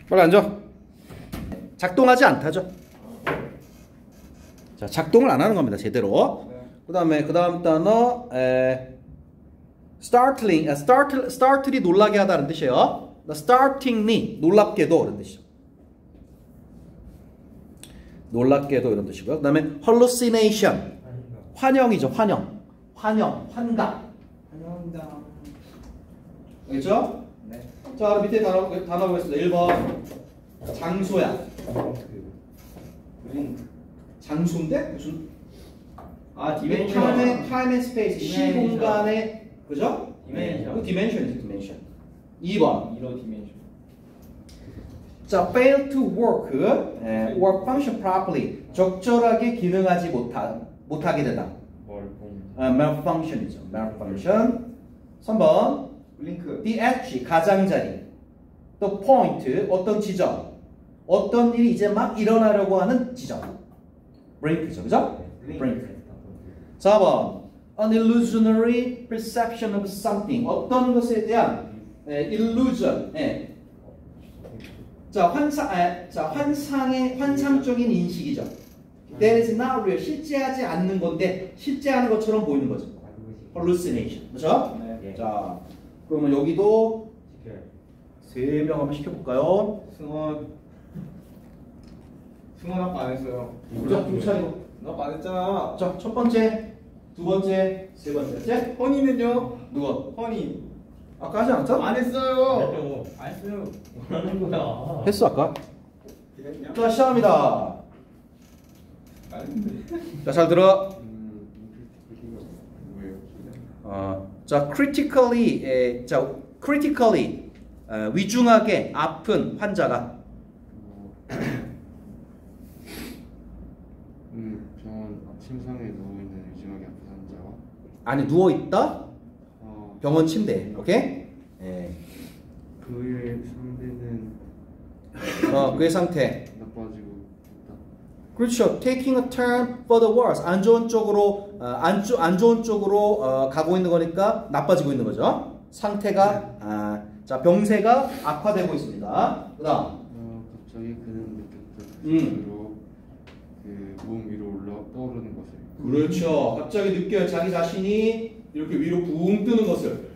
빨리 앉아. 작동하지 않다죠. 자, 작동을 안 하는 겁니다. 제대로. 그 다음 단어 startly 놀라게 하다는 뜻이에요. startlingly 놀랍게도 이런 뜻이죠. 놀랍게도 이런 뜻이고요. 그 다음에 hallucination 환영이죠. 환영, 환각. 알겠죠? 네. 자, 밑에 단어 보겠습니다. 1번 장소야. 장소인데 무슨? time and space 시공간의 그죠? 디멘션이죠. 디멘션. 2번. 자, fail to work or function properly 적절하게 기능하지 못하게 되다. malfunction이죠. malfunction. 3번 the edge 가장자리. 또 point 어떤 지점. 어떤 일이 이제 막 일어나려고 하는 지점. brink죠. 그죠? brink. 4번 an illusionary perception of something 어떤 것에 대한 illusion. 자, 환상적인 인식이죠. That is not real. 실제하지 않는 건데 실제하는 것처럼 보이는 거죠. hallucination. 그렇죠? 네. 자, 그러면 여기도 3명 한번 시켜볼까요? 승원 아빠 안 했어요. 자, 경찰이고. 너 아빠 안 했잖아. 자, 첫 번째, 두 번째, 세 번째. 허니는요? 누가? 허니 아까 하지 않았어? 안 했어요. 안 했어요. 뭐라는 거야? 했어 아까. 그랬냐? 자, 시작합니다. 안 했는데. 자, 잘 들어. 뭐예요? 자, critically 위중하게 아픈 환자가 병원 침상에 누워있는 위중하게 아픈 환자와 안에 누워 있다. 병원 침대. 오케이? 그의 상태는 그의 상태. 나빠지고 있다. 그렇죠. Taking a turn for the worse. 안 좋은 쪽으로 가고 있는 거니까 나빠지고 있는 거죠. 상태가 자, 병세가 악화되고 있습니다. 그다음. 갑자기 그는 느꼈던 몸 위로 떠오르는 것을. 그렇죠. 갑자기 느껴요. 자기 자신이 이렇게 위로 붕 뜨는 것을.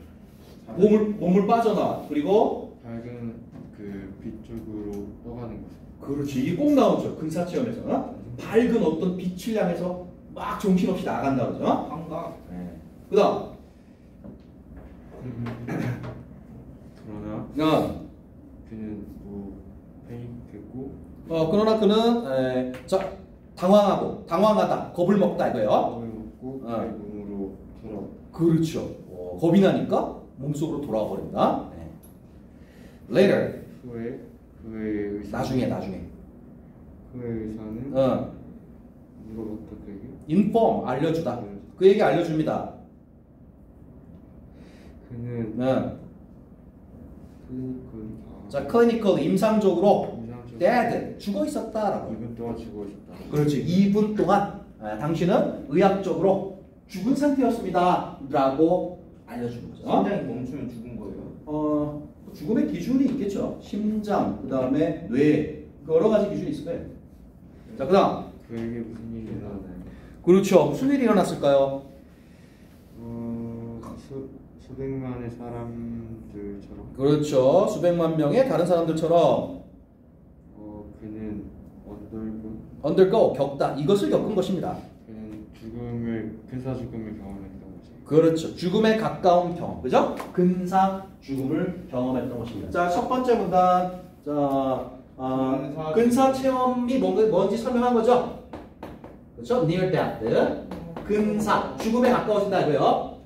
몸을 빠져나. 그리고 밝은 빛 쪽으로 떠가는 것을. 그렇지. 이게 꼭 나오죠. 근사체험에서. 밝은 어떤 빛을 향해서 막 정신없이 나간다 그러죠. 환각. 그다음. 그러나 그는 패닉했고 그러나 그는 당황하다, 겁을 먹다 이거예요. 겁을 먹고 그의 몸으로 돌아. 그렇죠. 겁이 나니까 몸속으로 돌아와 버린다. Later. 그의 의사. 나중에. 그의 의사는 물어봤다 그에게. Inform 알려주다. 그에게 알려줍니다. 그는 clinical 임상적으로 dead 죽어 있었다라고. 2분 동안 죽어 있었다. 그렇지. 2분 동안 당신은 의학적으로 죽은 상태였습니다라고 알려주는 거죠. 심장이 멈추면 죽은 거예요? 죽음의 기준이 있겠죠. 심장, 그 다음에 뇌, 여러 가지 기준이 있을 거예요. 자, 그다음. 그에게 무슨 일이 일어나나요? 그렇죠. 무슨 일이 일어났을까요? 수백만의 사람들처럼. 그렇죠. 수백만 명의 다른 사람들처럼. 그는 undergo 겪다. 이것을 겪은 것입니다. 그는 근사 죽음을 경험했던 거지. 그렇죠. 죽음에 가까운 병. 그죠? 근사 죽음을 경험했던 것입니다. 자, 첫 번째 문단. 자, 근사 체험이 뭔지 설명한 거죠? 그렇죠? near death. 근사 죽음에 가까워진다 이거요.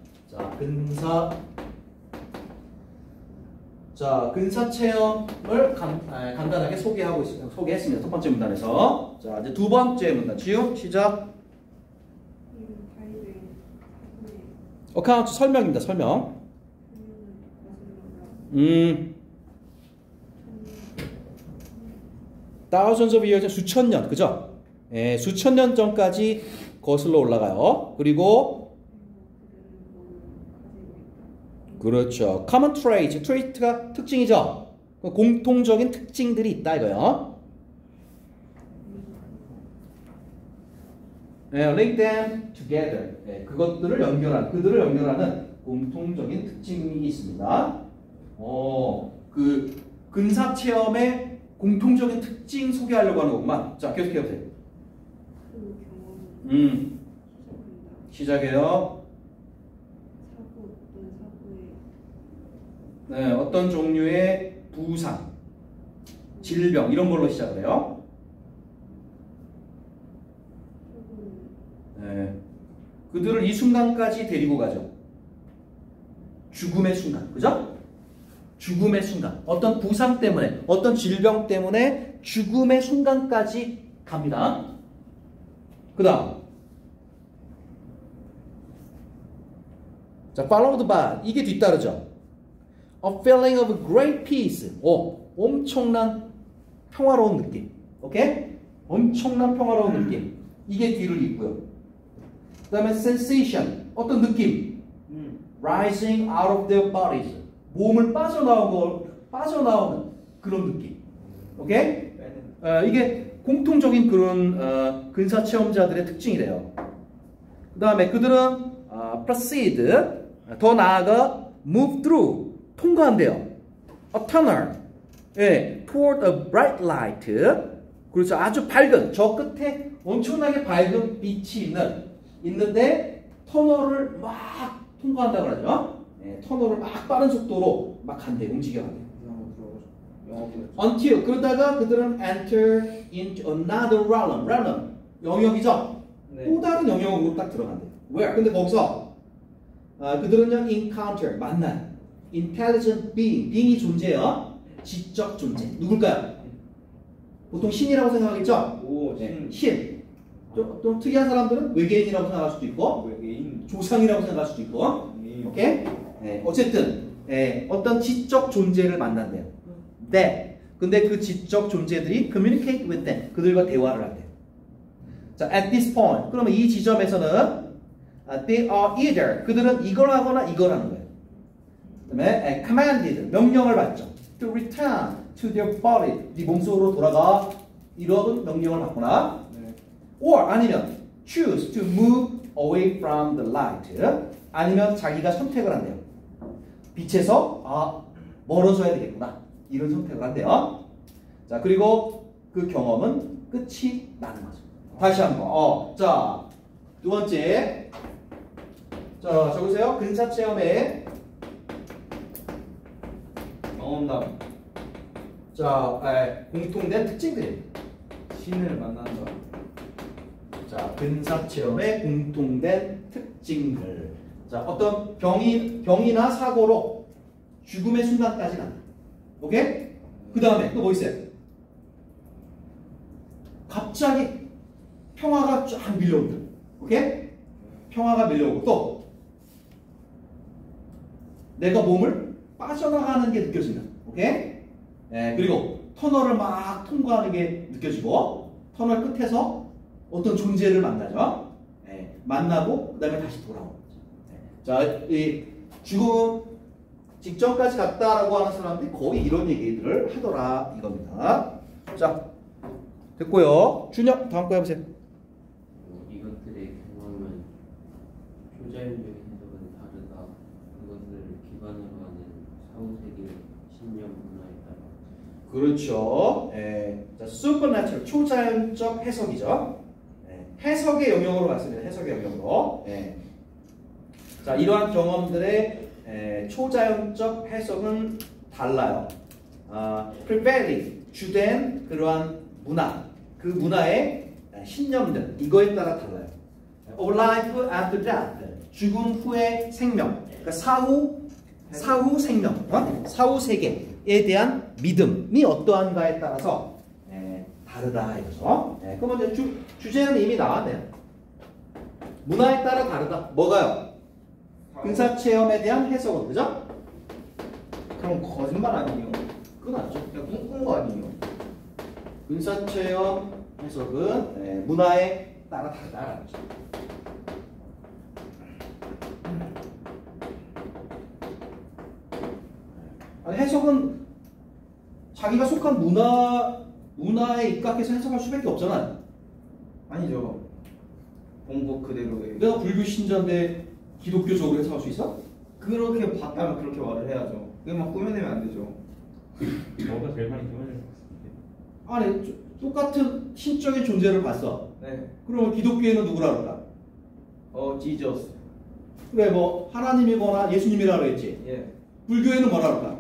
자, 근사 체험을 간단하게 소개했습니다. 첫 번째 문단에서. 자, 이제 두 번째 문단. 지우 시작. 어카운트 설명입니다. 설명. thousands of years 수천 년, 그죠? 수천 년 전까지 거슬러 올라가요. 그리고 그렇죠. common trait가 특징이죠. 공통적인 특징들이 있다 이거요. 네, link them together. 네, 그들을 연결하는 공통적인 특징이 있습니다. 그 근사 체험의 공통적인 특징 소개하려고 하는 거구만. 자, 계속해 보세요. 시작해요. 네, 어떤 종류의 부상, 질병 이런 걸로 시작을 해요. 네, 그들을 이 순간까지 데리고 가죠. 죽음의 순간, 그죠? 죽음의 순간, 어떤 부상 때문에, 어떤 질병 때문에 죽음의 순간까지 갑니다. 그 다음, 자, followed by, 이게 뒤따르죠. A feeling of great peace. 엄청난 평화로운 느낌. 오케이? 엄청난 평화로운 느낌. 이게 뒤를 잇고요. 그 다음에 sensation. 어떤 느낌? Rising out of their bodies. 몸을 빠져나오는 그런 느낌. 오케이? 이게 공통적인 그런 근사 체험자들의 특징이래요. 그 다음에 그들은 proceed. 더 나아가 move through. 통과한대요. A tunnel. 예, toward a bright light. 그렇죠. 아주 밝은, 저 끝에 엄청나게 밝은 빛이 있는데 터널을 막 통과한다고 하죠. 예, 터널을 막 빠른 속도로 막 간대, 움직여간대. Until, 그러다가 그들은 enter into another realm. 영역이죠. 네. 또 다른 영역으로 딱 들어간대. Where? 근데 거기서 그들은요 encounter, 만난 intelligent being이 존재해요. 지적 존재. 누굴까요? 보통 신이라고 생각하겠죠? 오, 네. 신. 좀 특이한 사람들은 외계인이라고 생각할 수도 있고, 외계인. 조상이라고 생각할 수도 있고, 오케이? 네. 어쨌든 어떤 지적 존재를 만난대요. 네. 근데 그 지적 존재들이 communicate with them. 그들과 대화를 한대요. 자, at this point. 그러면 이 지점에서는 they are either. 그들은 이걸 하거나 이걸 하는 거예요. 그다음에 commanded. 명령을 받죠. To return to their body. 네 몸속으로 돌아가. 이런 명령을 받거나. 네. or 아니면 choose to move away from the light. 아니면 자기가 선택을 한대요. 빛에서 멀어져야 되겠구나. 이런 선택을 한대요. 자, 그리고 그 경험은 끝이 나는 거죠. 다시 한번. 자, 두 번째. 자, 적으세요. 근사 체험의 경험담. 자, 공통된 특징들입니다. 신을 만난다. 자, 근사 체험의 공통된 특징들. 자, 어떤 병이나 사고로 죽음의 순간까지 간다. 오케이? 그 다음에 또 뭐 있어요? 갑자기 평화가 쫙 밀려온다. 오케이? 평화가 밀려오고 또 내가 몸을 빠져나가는 게 느껴진다. 오케이? 그리고 터널을 막 통과하는 게 느껴지고 터널 끝에서 어떤 존재를 만나죠. 만나고 그 다음에 다시 돌아오는 거죠. 자, 이 죽음 직전까지 갔다라고 하는 사람들이 거의 이런 얘기들을 하더라 이겁니다. 자, 됐고요. 준혁 다음 거 해보세요. 이것들의 경험은 초자연적인 해석은 다르다. 그것을 기반으로 하는 사후세계 신념 문화에 따라. 그렇죠. 자, supernatural 초자연적 해석이죠. 해석의 영역으로 갔습니다. 해석의 영역으로. 자, 이러한 경험들의 초자연적 해석은 달라요. prevailing 주된 그러한 문화, 그 문화의 신념들 이거에 따라 달라요. Of life after death 죽음 후의 생명, 그러니까 사후 생명, 사후 세계에 대한 믿음이 어떠한가에 따라서 다르다 이거죠. 그러면 이제 주제는 이미 나왔네요. 문화에 따라 다르다. 뭐가요? 근사 체험에 대한 해석은 그죠? 그럼 거짓말 아니에요? 끝났죠. 그냥 꿈꾼 거 아니에요? 근사 체험 해석은 문화에 따라 다르다라는 거죠. 해석은 자기가 속한 문화에 입각해서 해석할 수밖에 없잖아. 아니죠. 본것 그대로의. 내가 불교 신자인데 기독교적으로 해석할 수 있어? 그렇게 봤다면 그렇게 말을 해야죠. 그게 막 꾸며내면 안 되죠. 뭐가 제일 많이 기본일 것 같은데. 아니 똑같은 신적인 존재를 봤어. 네. 그러면 기독교에는 누구라 그럴까? 지저스. 그래 뭐 하나님이거나 예수님이라 그랬지. 예. 불교에는 뭐라 그럴까?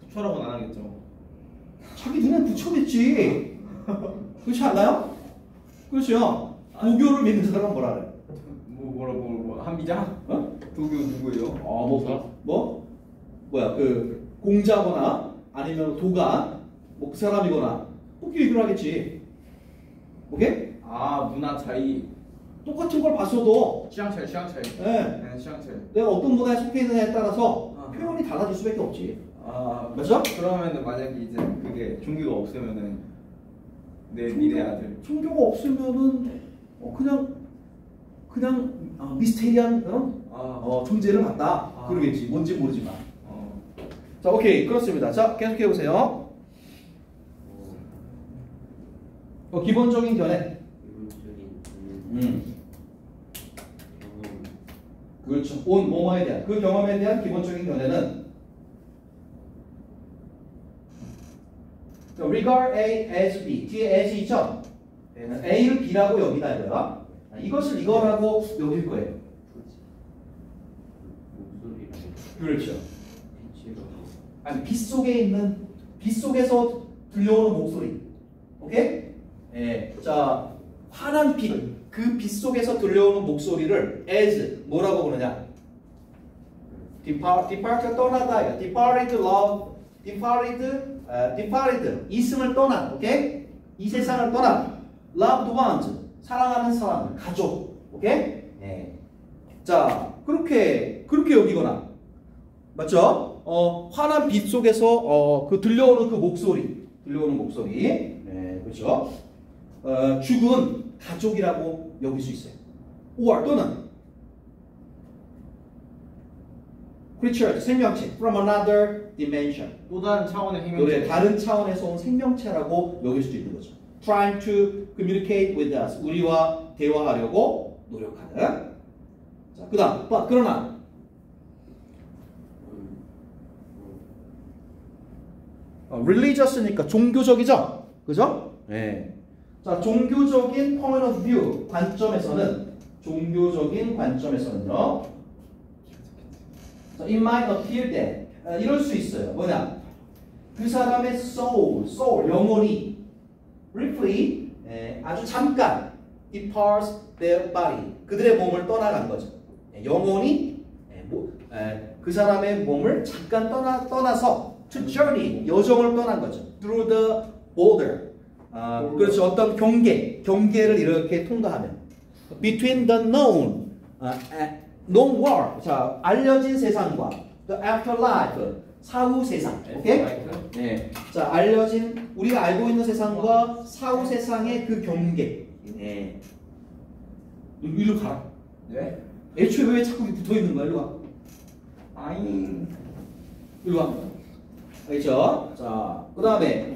부처라고는 안 하겠죠. 자기 눈엔 부처겠지. 그렇지 않나요? 그렇죠. 도교를 믿는 사람은 뭐라 그래? 뭐 한비장? 어? 도교 누구예요? 뭐야 그 공자거나 아니면 도가 뭐 그 사람이거나 도교 얘기를 하겠지. 오케이? 아 문화 차이. 똑같은 걸 봤어도 취향 차이. 네. 네, 취향 차이. 내가 어떤 문화에 속해 있느냐에 따라서 아. 표현이 달라질 수밖에 없지. 아 맞죠? 그러면은 만약에 이제 그게 종교가 없으면은 내 미래 아들. 종교가 없으면은 그냥 미스테리한 존재를 봤다. 아. 그러겠지. 뭔지 모르지만. 자, 오케이. 그렇습니다. 자, 계속해 보세요. 기본적인 견해. 기본적인 경험. 그렇죠. 뭐뭐에 대한 그 경험에 대한 기본적인 견해는 regard A as B. 뒤에 as 있죠? A를 B라고 여기다 이거야. 이것을 이거라고 여길 거예요. 목소리랑 그렇죠. 빛으로 아니 빛 속에서 들려오는 목소리. 오케이? 예. 자, 환한 빛. 그 빛 속에서 들려오는 목소리를 as 뭐라고 부르냐? departed 떠나다. departed love. departed 있음을 떠난. 오케이? 이 세상을 떠난. loved ones 사랑하는 사람, 가족. 오케이? 예. 자, 그렇게 여기거나. 맞죠? 환한 빛 속에서 들려오는 그 목소리. 네, 그렇죠? 죽은 가족이라고 여길 수 있어요. or 또는 creature 생명체 from another dimension. 또 다른 차원의 그래, 생명체. 다른 차원에서 온 생명체라고 여길 수도 있는 거죠. Trying to communicate with us. 우리와 대화하려고 노력하는. 자, 그다음, 그러나 religiously,니까 종교적이죠, 그죠? 네. 자, 종교적인 point of view 관점에서는요. 자, it might appear that 이럴 수 있어요. 뭐냐? 그 사람의 soul, 영혼이 briefly 아주 잠깐 departs their body. 그들의 몸을 떠나간 거죠. 영혼이 그 사람의 몸을 잠깐 떠나서 to journey 여정을 떠난 거죠. through the border. 그렇죠. 어떤 경계를 이렇게 통과하면 between the known world. 자, 알려진 세상과 the afterlife. 사후 세상. 오케이? 네. 자, 알려진 우리가 알고 있는 세상과 사후 세상의 그 경계. 네. 이리로 가라. 네? 애초에 왜 자꾸 붙어 있는 거야? 이리 와. 아잉. 이리 와. 알겠죠? 자, 그다음에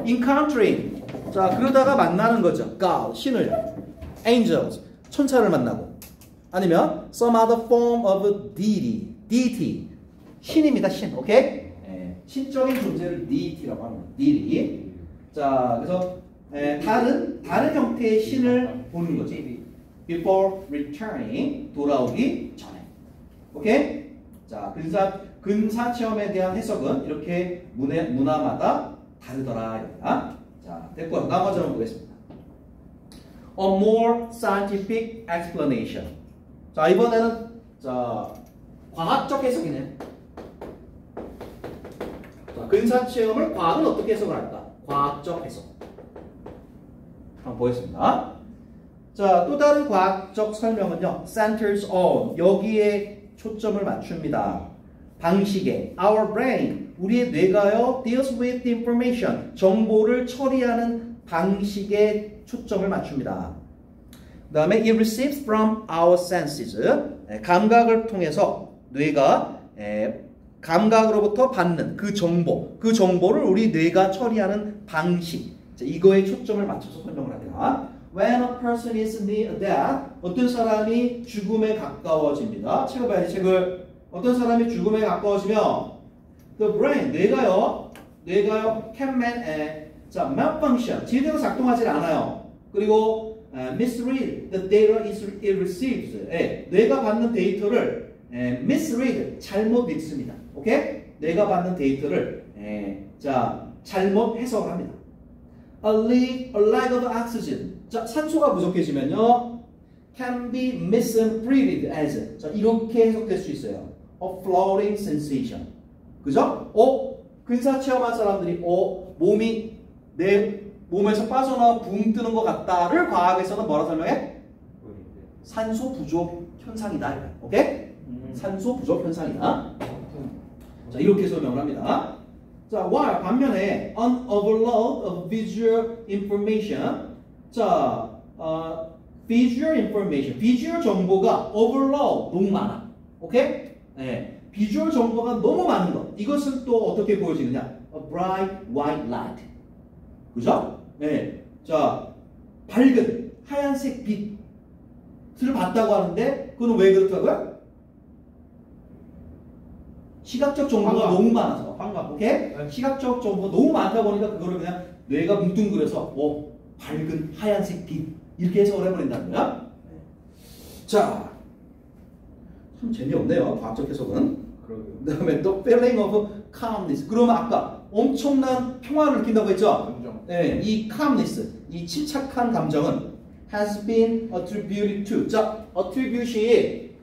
encountering. 자, 그러다가 만나는 거죠. God, 신을. angels, 천사를 만나고. 아니면 some other form of deity. 신입니다, 신. 오케이? 신적인 존재를 deity라고 하는 거예요. deity. 자, 그래서 다른 형태의 신을 보는 거지. before returning. 돌아오기 전에. 오케이? 자, 근사 체험에 대한 해석은 이렇게 문화마다 다르더라. 자, 됐고요. 나머지 한번 보겠습니다. A more scientific explanation. 자, 이번에는 과학적 해석이네. 자, 근사 체험을 과학은 어떻게 해석을 할까? 과학적 해석. 한번 보겠습니다. 자, 또 다른 과학적 설명은요. centers on 여기에 초점을 맞춥니다. 방식에 our brain 우리의 뇌가요 deals with the information 정보를 처리하는 방식에 초점을 맞춥니다. 그 다음에 it receives from our senses 감각을 통해서 뇌가 감각으로부터 받는 그 정보를 우리 뇌가 처리하는 방식. 자, 이거에 초점을 맞춰서 설명을 합니다. When a person is near death, 어떤 사람이 죽음에 가까워집니다. 책을 봐야지, 책을. 어떤 사람이 죽음에 가까워지면 the brain, 뇌가요 can 자, malfunction, 제대로 작동하지 않아요. 그리고 misread the data it receives. 뇌가 받는 데이터를 misread, 잘못 읽습니다. 오케이? 뇌가 받는 데이터를 자, 잘못 해석을 합니다. A lack of oxygen. 자, 산소가 부족해지면요 can be misinterpreted as. 자, 이렇게 해석될 수 있어요. A floating sensation. 그죠? 근사 체험한 사람들이 몸이 내 몸에서 빠져나와 붕 뜨는 것 같다를 과학에서는 뭐라 설명해? 산소 부족 현상이다. 오케이? 산소 부족 현상이다. 자, 이렇게 설명을 합니다. 자, while 반면에 an overload of visual information. 자, visual information. 비주얼 정보가 overload, 너무 많아. 오케이? 네. 비주얼 정보가 너무 많은 것. 이것은 또 어떻게 보여지느냐? A bright white light. 그죠? 네. 자, 밝은 하얀색 빛을 봤다고 하는데 그건 왜 그렇다고요? 시각적 정보가 너무 많아서. 오케이? 네. 시각적 정보가 너무 많다 보니까 그거를 그냥 뇌가 뭉뚱그려서 밝은 하얀색 빛 이렇게 해석을 해버린다는 거야. 자, 참 재미없네요. 과학적 해석은. 그 다음에 또 feeling of calmness. 그러면 아까 엄청난 평화를 느낀다고 했죠? 네, 이 calmness, 이 침착한 감정은 has been attributed to. 자, attribute이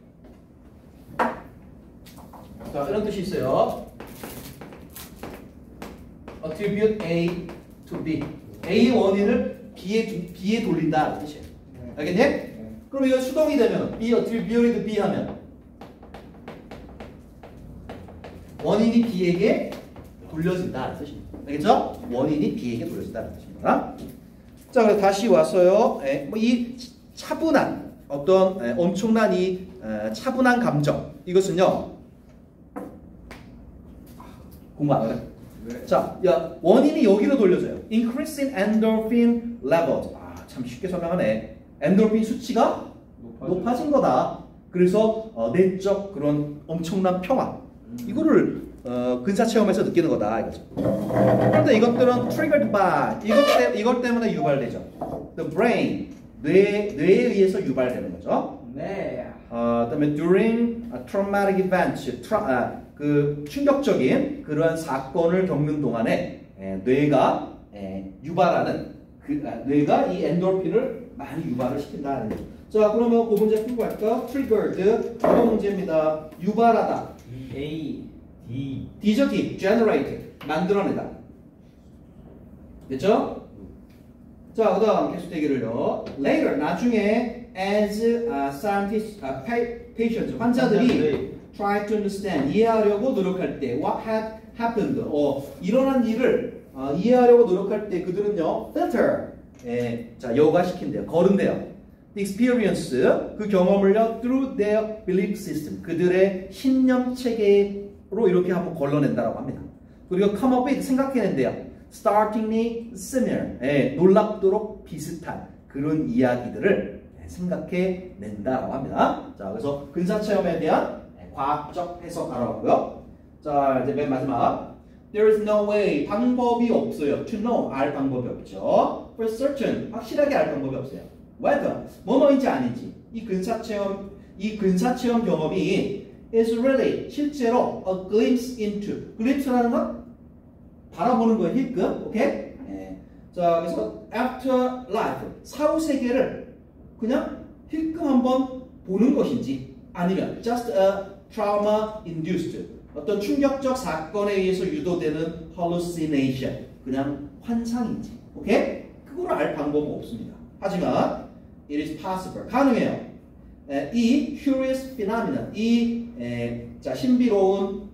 자, 이런 뜻이 있어요. attribute A to B. A의 원인을 B에 돌린다 뜻이에요. 알겠니? 그럼 이거 수동이 되면 B attributed B 하면 원인이 B에게 돌려진다 뜻입니다. 알겠죠? 원인이 B에게 돌려진다 뜻입니다. 자, 그래서 다시 왔어요. 이 차분한 어떤 엄청난 이 차분한 감정 이것은요. 공부 안 해? 네. 자, 원인이 여기로 돌려져요. Increasing endorphin levels. 참 쉽게 설명하네. 엔돌핀 수치가 높아진 거다. 그래서 내적 그런 엄청난 평화. 이거를 근사 체험에서 느끼는 거다 이거죠. 그런데 이것들은 triggered by 이것 때문에 유발되죠. The brain 뇌에 의해서 유발되는 거죠. 네. 그다음에 during traumatic events 그 충격적인 그러한 사건을 겪는 동안에 뇌가 유발하는 뇌가 이 엔돌핀을 많이 유발을 시킨다는 거죠. 자, 그러면 그 문제 풀고 갈까? triggered 어떤 문제입니다. 유발하다. A, D. D죠, D. generate. 만들어내다. 됐죠? 자, 그 다음 계속 대기를요. Later, 나중에 as scientists, patients, 환자들이 try to understand, 이해하려고 노력할 때 what had happened, 일어난 일을 이해하려고 노력할 때 그들은요, filter, 자, 여과시킨대요. 거른대요. The experience, 그 경험을요, through their belief system, 그들의 신념 체계로 이렇게 한번 걸러낸다라고 합니다. 그리고 come up with, 생각해낸대요. Startlingly similar, 놀랍도록 비슷한 그런 이야기들을 생각해낸다라고 합니다. 자, 그래서 근사체험에 대한 과학적 해석 알아봤고요. 자, 이제 맨 마지막. There is no way, 방법이 없어요. To know, 알 방법이 없죠. For certain, 확실하게 알 방법이 없어요. Whether, 뭐뭐인지 아닌지. 이 근사체험 경험이 is really, 실제로 a glimpse into. glimpse라는 건 바라보는 거예요. 힐끔. 오케이? 자, 그래서 after life, 사후 세계를 그냥 힐끔 한번 보는 것인지 아니면 just a trauma induced, 어떤 충격적 사건에 의해서 유도되는 hallucination, 그냥 환상인지. 오케이? 그거를 알 방법은 없습니다. 하지만 it is possible, 가능해요. 이 curious phenomenon, 자, 신비로운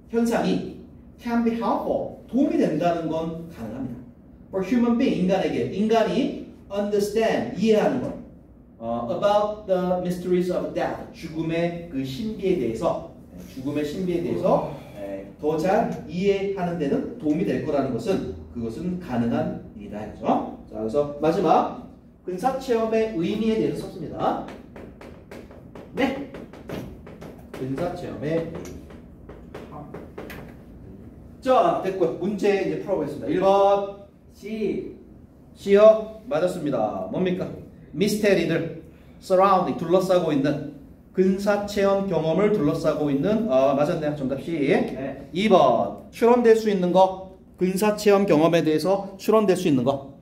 현상이 can be helpful, 도움이 된다는 건 가능합니다. For human being, 인간이 understand, 이해하는 것, about the mysteries of death, 죽음의 그 신비에 대해서 더 잘 이해하는 데는 도움이 될 거라는 것은 그것은 가능한 일이다. 그죠? 자, 그래서 마지막 근사 체험의 의미에 대해서 썼습니다. 네. 근사 체험의 의미. 자, 됐고요. 문제 이제 풀어보겠습니다. 1번 C요. 맞았습니다. 뭡니까? 미스테리들, surrounding, 둘러싸고 있는 근사체험 경험을 둘러싸고 있는 맞았네요. 정답 C. 네. 2번 추론될 수 있는 거, 근사체험 경험에 대해서 추론될 수 있는 거.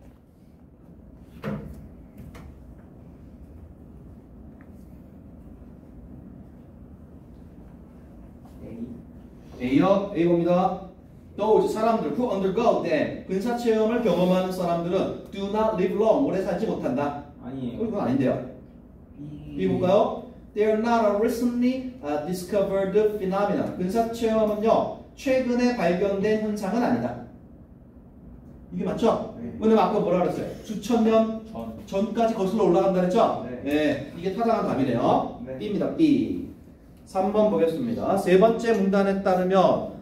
A요. A 봅니다. Those 사람들 who undergo them 근사체험을 경험하는 사람들은 do not live long 오래 살지 못한다. 아니에요. 이건 아닌데요. B 볼까요? They are not a recently discovered phenomenon. 근사체험은요 최근에 발견된 현상은 아니다. 이게 맞죠? 네. 왜냐면 아까 뭐라 그랬어요? 수천 년 전까지 거슬러 올라간다 그랬죠? 네. 이게 타당한 답이네요. 네. B입니다. B. 3번 보겠습니다. 세 번째 문단에 따르면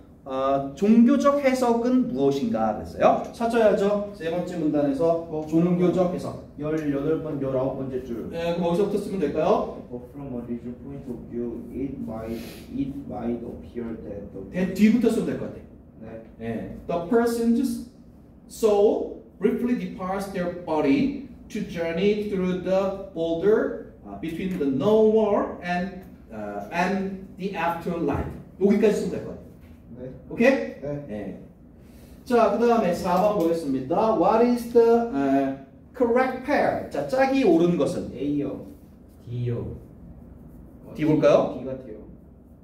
종교적 해석은 무엇인가 그랬어요. 찾아야죠. 세 번째 문단에서 종교적 해석. 18번, 19번째 줄. 네, 그럼 어디서부터 쓰면 될까요? From a religious point of view, it might appear that the 뒤부터 쓰면 될 것 같아요. 네. 네. The person's soul briefly departs their body to journey through the border between the known world and the afterlife. 여기까지 쓰면 될 것 같아요. 네. 오케이? 네. 네. 자, 그 다음에 4번 보겠습니다. What is the correct pair? 자, 짝이 옳은 것은 A요. D요. D 볼까요? D 같아요.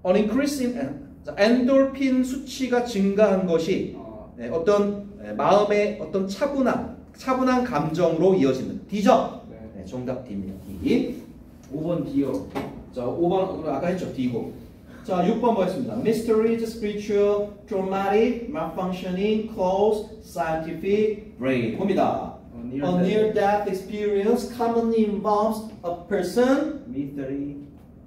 An increase in 엔돌핀 수치가 증가한 것이 네, 어떤 마음의 어떤 차분한 감정으로 이어지는 D죠? 네. 네, 정답 D입니다. D. 5번 D요. 자, 5번 아까 했죠. D고. 자, 6번 보겠습니다. Mysteries, spiritual, traumatic, malfunctioning, close, scientific, brain. 봅니다. A near-death experience commonly involves a person Mystery.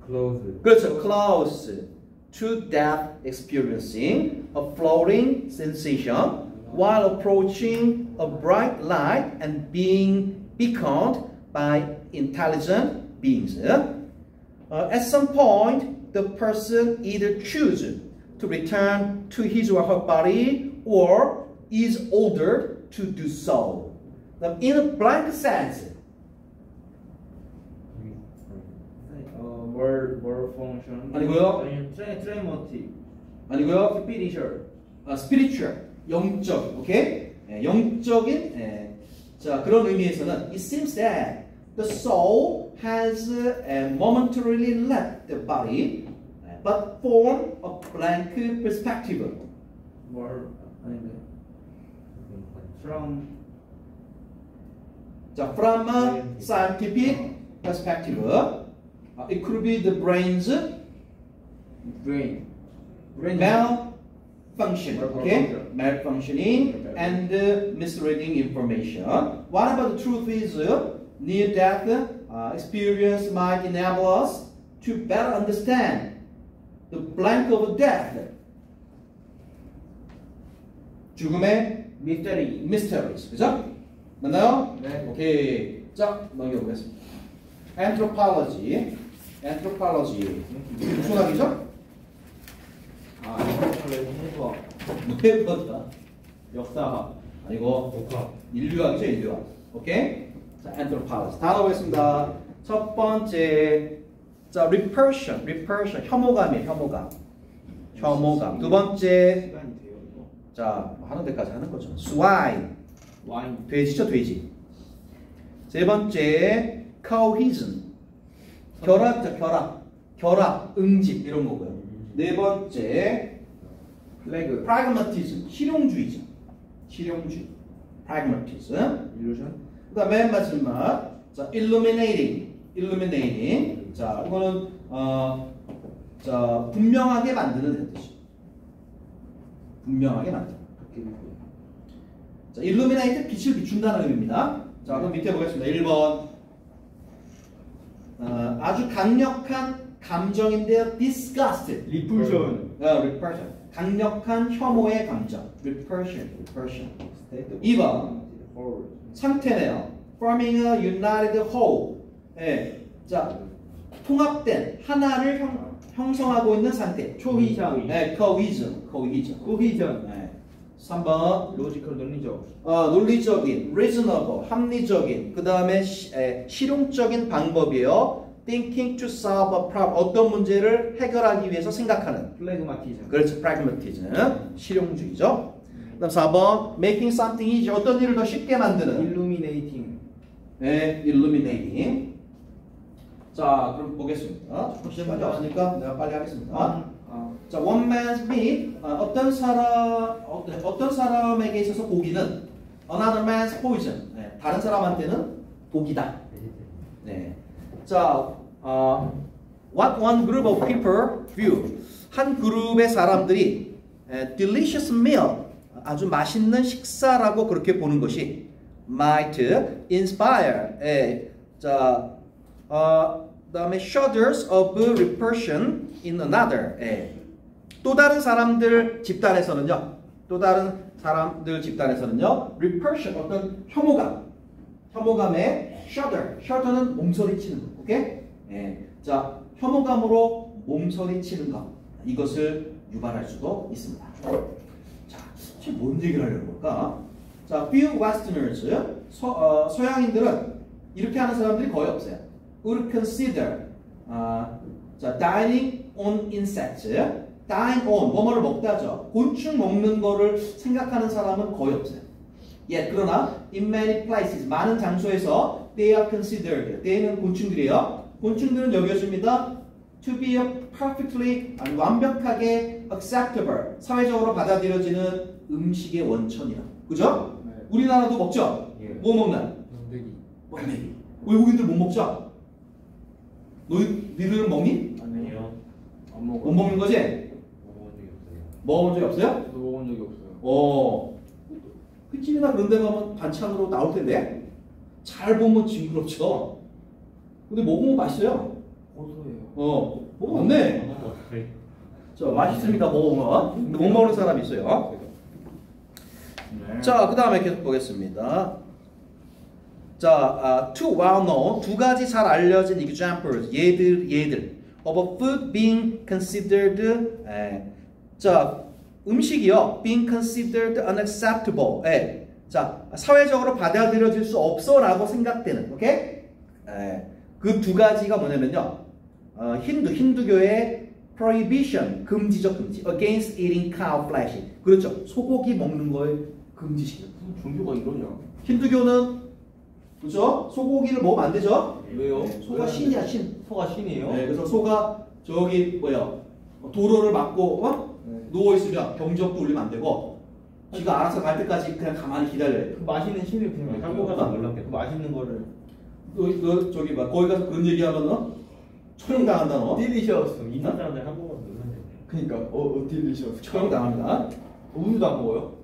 Close. 그렇죠. close to death experiencing a floating sensation while approaching a bright light and being beckoned by intelligent beings. At some point, the person either chooses to return to his or her body or is ordered to do so. Now, in a blank sense, more function. 아니고요. 트레모티. 아니고요. 스피리셜. spiritual, 영적, 오케이? 영적인, 자 그런 의미에서는 it seems that the soul has momentarily left the body, but form a blank perspective. More 아닌데. From 자, from a scientific perspective, it could be the brain's brain. malfunction, okay? Malfunctioning and misreading information. What about the truth is near-death experience might enable us to better understand the blank of death. 죽음의 mysteries, 그죠? 맞나요? 네. 오케이. 자, 넘겨보겠습니다. Anthropology. 무슨 학이죠? 해부학. 해부학이다. 역사학. 아니고 복합. 인류학이죠, 인류학. 오케이? 자, anthropology. 단어 보겠습니다. 첫 번째, 자, repulsion. 혐오감이에요, 혐오감. 두 번째, 시간이 돼요 이거. 자, 하는 데까지 하는 거죠. swine. 와인. 돼지죠, 돼지. 세 번째, cohesion. 결합, 응집 이런 거고요. 네 번째, 플래그. pragmatism. 실용주의. pragmatism. 일루전. 그다음에 맨 마지막, 자, illuminating. 자, 이거는 자, 분명하게 만드는 뜻이. 분명하게 만드는. 자, illuminate 빛을 비춘다는 의미입니다. 자, 그럼 밑에 보겠습니다. 1번. 아주 강력한 감정인데요. disgust. 리플전. repulsion. 강력한 혐오의 감정. repulsion. 2번 상태네요. forming a united whole. 예. 자, 통합된 하나를 형성하고 있는 상태. 초희장. 네, cohesion. 코히전. 3번 로지컬 논리적. 논리적인, reasonable, 합리적인, 그 다음에 실용적인 방법이에요. thinking to solve a problem, 어떤 문제를 해결하기 위해서 생각하는. 플래그마티즘. 그렇죠, pragmatism, 실용주의죠. 그 다음 4번 making something easy, 어떤 일을 더 쉽게 만드는. 일루미네이팅. 네, illuminating. 자, 그럼 보겠습니다. 시간이 없으니까 내가 빨리 하겠습니다. 자, one man's meat, 어떤 사람에게 있어서 고기는 another man's poison, 네, 다른 사람한테는 독이다. 네. 자, what one group of people view, 한 그룹의 사람들이 delicious meal, 아주 맛있는 식사라고 그렇게 보는 것이 might inspire, 그다음에 shudders of repulsion in another. 또 다른 사람들 집단에서는요. repulsion, 어떤 혐오감에 shudder는 몸서리치는 것. 오케이? 자, 혐오감으로 몸서리치는 것. 이것을 유발할 수도 있습니다. 자, 지금 뭔 얘기를 하려는 걸까? 자, few westerners, 서양인들은 이렇게 하는 사람들이 거의 없어요. would consider 자, dining on insects, dine on, 뭐뭐를 먹다죠. 곤충 먹는 거를 생각하는 사람은 거의 없어요. 그러나 in many places, 많은 장소에서 they are considered, they는 곤충들이에요. 곤충들은 여겨집니다. to be a perfectly, 완벽하게 acceptable, 사회적으로 받아들여지는 음식의 원천이라. 그죠? 네. 우리나라도 먹죠? 예. 뭐 먹나? 번데기. 외국인들 못 먹죠? 너희들은 먹니? 아니요. 안 먹어. 못 먹는 거지? 먹어본 적이 없어요. 먹어본 적이 없어요? 저도 먹은 적이 없어요. 횟집이나 그런 데 가면 반찬으로 나올 텐데 잘 보면 징그럽죠? 근데 먹으면 맛있어요. 고소해요. 먹었네. 자, 맛있습니다, 먹으면. 근데 못 먹는 사람이 있어요. 자, 그 다음에 계속 보겠습니다. 자, two well-known, 두 가지 잘 알려진 examples, 예들 of a food being considered, 자, 음식이요, being considered unacceptable, 자, 사회적으로 받아들여질 수 없어라고 생각되는, 오케이? 그 두 가지가 뭐냐면요, 힌두교의 prohibition, 금지적 금지, against eating cow flesh, 그렇죠, 소고기 먹는 걸 금지시켜. 종교가 이러냐? 힌두교는 그렇죠? 소고기를 먹으면 안 되죠? 왜요? 소가 신이야, 신. 소가 신이에요? 네, 그래서 소가 저기 도로를 막고 네. 누워 있으면 경적도 울리면 안 되고 지가 알아서 갈 때까지 그냥 가만히 기다려야 돼. 그 맛있는 신을 그냥 한국 가서 놀랍겠다. 그 맛있는 거를 저기 막 거기 가서 그런 얘기하면 처형당한다 너. 딜리셔스. 이산 사람들 한국어 놀랐는데. 그러니까 딜리셔스. 처형당합니다. 우유도 안 먹어요?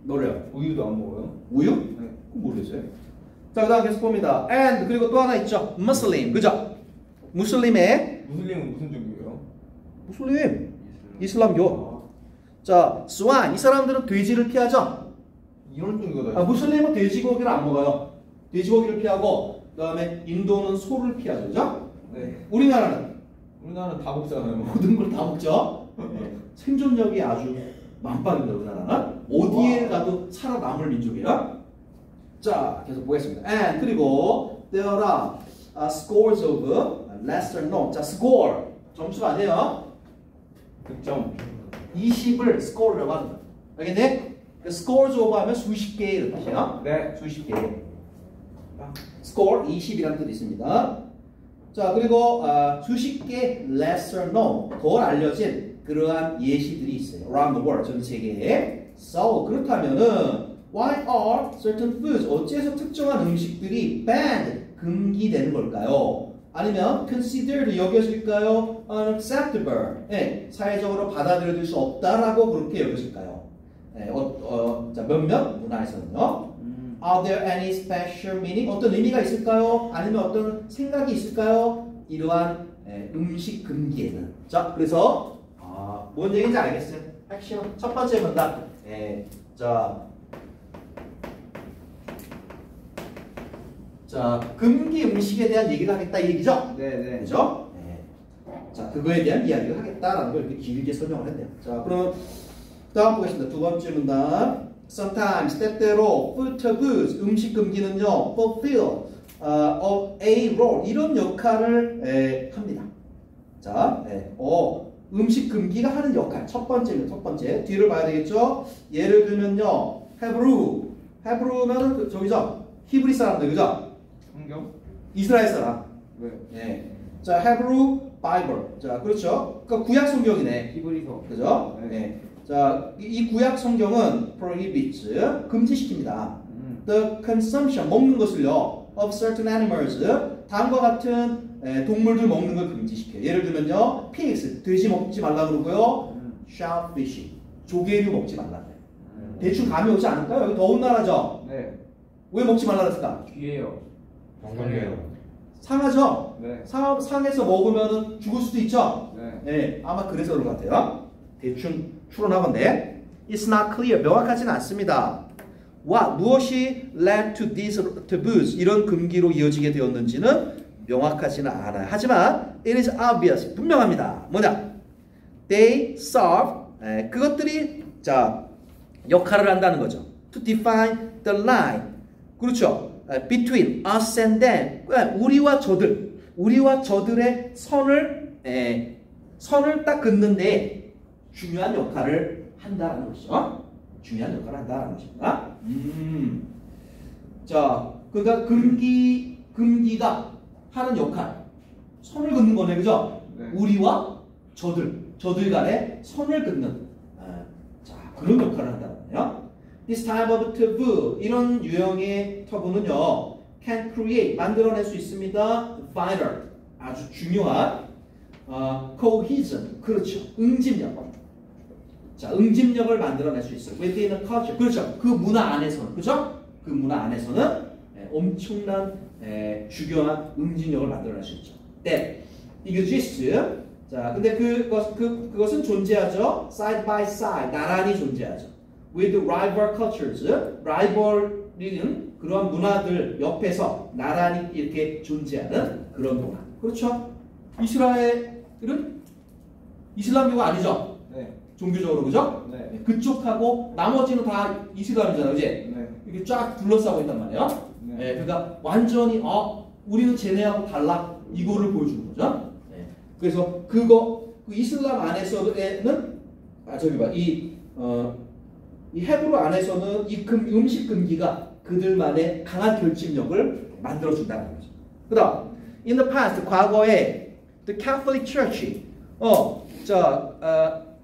노래요. 우유도 안 먹어요? 우유? 네. 그건 모르겠어요. 자, 그 다음 계속 봅니다. and 그리고 또 하나 있죠. 무슬림. 그죠? 무슬림의 무슬림은 무슨 종교예요? 무슬림. 이슬람교. 자, 스완. 이 사람들은 돼지를 피하죠? 이런 종교가 무슬림은 돼지고기를 안 먹어요. 돼지고기를 피하고 그다음에 인도는 소를 피하죠. 그죠? 네. 우리나라는 우리나라는 다 먹잖아요. 모든 걸 다 먹죠. 생존력이 아주 만빵입니다. 우리나라는. 어디에 가도 살아남을 민족이에요. 자, 계속 보겠습니다. and 그리고 there are scores of lesser known. 자, score. 점수가 아니에요. 득점. 20을 score라고 합니다. 알겠니? scores of 하면 수십 개의 이런 뜻이에요. 네. 수십 개. score 20이라는 뜻이 있습니다. 자, 그리고 수십 개 lesser known, 덜 알려진 그러한 예시들이 있어요. around the world, 전 세계에. So, 그렇다면은 why are certain foods, 어째서 특정한 음식들이 banned, 금기되는 걸까요? 아니면 considered, 여겨질까요? unacceptable, 사회적으로 받아들여질 수 없다라고 그렇게 여겨질까요? 자, 몇몇 문화에서는요. Are there any special meaning? 어떤 의미가 있을까요? 아니면 어떤 생각이 있을까요? 이러한 음식 금기에는. 자, 그래서 뭔 얘기인지 알겠어요? 핵심 첫 번째 문단. 자, 금기 음식에 대한 얘기를 하겠다 이 얘기죠? 네네. 그죠? 네. 자, 그거에 대한 이야기를 하겠다라는 걸 이렇게 길게 설명을 했네요. 자, 그럼 다음 보겠습니다. 두 번째 문단. Sometimes 때때로 food taboos 음식 금기는요 fulfill a role 이런 역할을 합니다. 자, 음식 금기가 하는 역할 첫 번째 뒤를 봐야 되겠죠. 예를 들면요 헤브루면은 저기죠 히브리 사람들 그죠? 성경? 이스라엘 사람. 네. 네. 자, 헤브루 바이블. 자, 그렇죠. 그러니까 구약 성경이네. 히브리서. 그죠? 네. 자, 이 구약 성경은 prohibits 금지시킵니다. The consumption 먹는 것을요 of certain animals 다음과 같은 동물들 먹는 걸 금지시켜요. 예를 들면요 pigs 돼지 먹지 말라 그러고요 shellfish 조개류 먹지 말라 그래요. 대충 감이 오지 않을까요? 여기 더운 나라죠. 네. 왜 먹지 말라 그랬을까? 귀해요. 건강해요. 상하죠. 네. 상해서 먹으면 죽을 수도 있죠. 네. 네, 아마 그래서 그런 것 같아요. 대충 추론하건데 It's not clear. 명확하지는 않습니다. 무엇이 led to these taboos 이런 금기로 이어지게 되었는지는 명확하지는 않아요. 하지만 it is obvious. 분명합니다. 뭐냐? They serve 그것들이 자 역할을 한다는 거죠. To define the line. 그렇죠. Between us and them. 우리와 저들의 선을 딱 긋는데 중요한 역할을 한다는 것이죠. 중요한 역할을 한다는 것입니다. 자, 그러니까 금기가 하는 역할, 선을 긋는 거네, 그죠? 네. 우리와 저들 간에 선을 긋는, 자 그런 역할을 한다는 거예요. This type of taboo, 이런 유형의 터부는요, can create, 만들어낼 수 있습니다. Vital, 아주 중요한 cohesion, 그렇죠, 응집력. 자, 응집력을 만들어낼 수 있어요. Within a culture. 그렇죠. 그 문화 안에서는. 그죠? 그 문화 안에서는 엄청난 주요한 응집력을 만들어낼 수 있죠. That exists. 자, 근데 그것은 존재하죠. Side by side. 나란히 존재하죠. With rival cultures. rival은 그러한 문화들 옆에서 나란히 이렇게 존재하는 그런 문화. 그렇죠? 이스라엘은 이슬람교가 아니죠. 네. 종교적으로 그죠? 네. 그쪽하고 나머지는 다 이슬람이잖아요, 그지? 네. 이렇게 쫙 둘러싸고 있단 말이에요. 네. 그러니까 완전히 우리는 쟤네하고 달라 이거를 보여주는 거죠. 그래서 그 이슬람 안에서는 저기 봐, 이 헤브루 안에서는 이 음식 금기가 그들만의 강한 결집력을 만들어준다는 거죠. 그다음, in the past 과거에 the Catholic Church,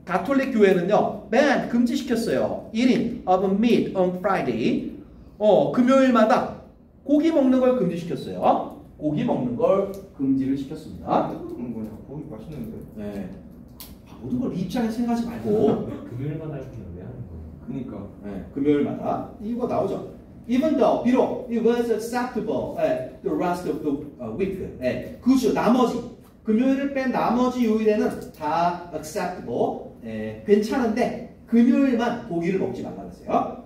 가톨릭 교회는요, banned 금지시켰어요. Eating of meat on Friday. 금요일마다 고기 먹는 걸 금지시켰어요. 고기 먹는 걸 금지를 시켰습니다. 그런 거냐? 고기 맛있는데. 네. 모든 걸 입장에서 생각하지 말고. 금요일마다 할 거면 왜 하는 거예요? 그니까. 네, 금요일마다 이유가 나오죠. Even though 비록 it was acceptable the rest of the week. 그죠. 나머지 금요일을 뺀 나머지 요일에는 다 acceptable. 괜찮은데 금요일만 고기를 먹지 말라 그랬어요.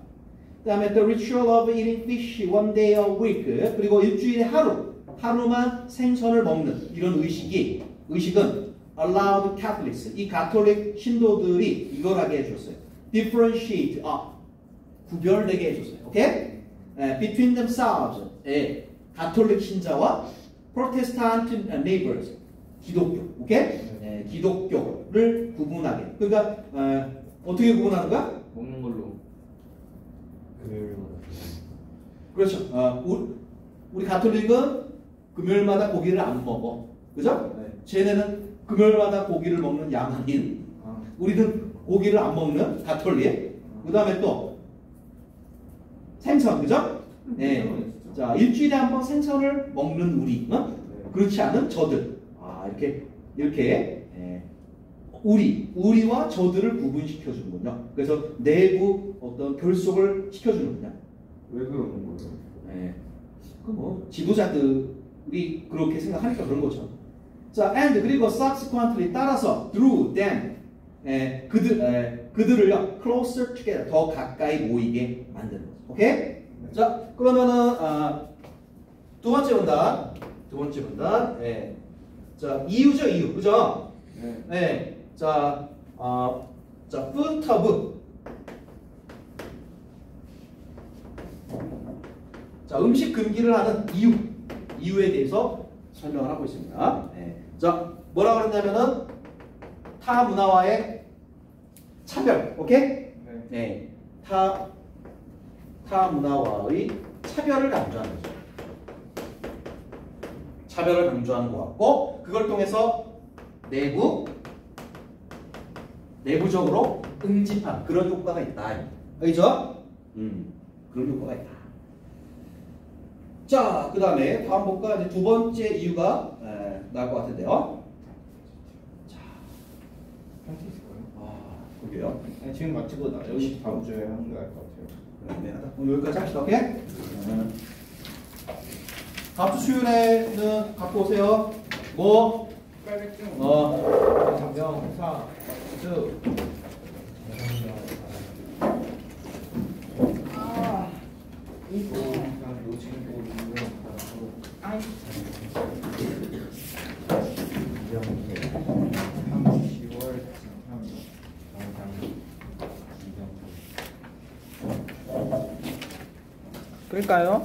그다음에 the ritual of eating fish one day a week. 그리고 일주일에 하루만 생선을 먹는 이런 의식은 allowed Catholics. 이 가톨릭 신도들이 이걸 하게 해줬어요. differentiate 구별되게 해줬어요. 오케이? between themselves. 가톨릭 신자와 프로테스탄트 neighbors. 기독교. 오케이? 기독교를 구분하게. 그러니까 어떻게 구분하는가? 먹는 걸로. 금요일마다. 그렇죠. 우리 가톨릭은 금요일마다 고기를 안 먹어. 그죠? 네. 쟤네는 금요일마다 고기를 먹는 야만인. 우리는 고기를 안 먹는 가톨릭. 그 다음에 또 생선. 그죠? 네. 자, 일주일에 한 번 생선을 먹는 우리. 그렇지 않은 저들. 이렇게 우리와 저들을 구분시켜주는군요. 그래서 내부 어떤 결속을 시켜주는군요. 왜 그러는 거예요? 그 지도자들이 그렇게 생각하니까 그런 거죠. 자, and 그리고 subsequently 따라서 through them 그들을요 closer together 더 가까이 모이게 만드는 거죠. 오케이? 자 그러면은 두 번째 문단 예. 자 이유죠 이유 그죠? 네. 네. 자 food tub 자 음식 금기를 하는 이유에 대해서 설명을 하고 있습니다. 네. 자 뭐라 그랬냐면은 타 문화와의 차별, 오케이? 네. 네. 타 문화와의 차별을 강조하는 거죠. 차별을 강조하는 것 같고 그걸 통해서 내부적으로 응집한 그런 효과가 있다. 알죠? 그런 효과가 있다. 자, 그 다음에 다음 볼까? 이제 두 번째 이유가 나올 것 같은데요. 자, 할 수 있을까요? 볼게요. 아니, 지금 마치고 나 여기 다음 주에 하는 게 나을 것 같아요. 네, 오늘 여기까지 합시다. 오케이? 다음 주 수요일에는 갖고 오세요. 뭐? 빨백증. 명사, 수. 이거 일단 요즘고 이거 아이 10월 끌까요?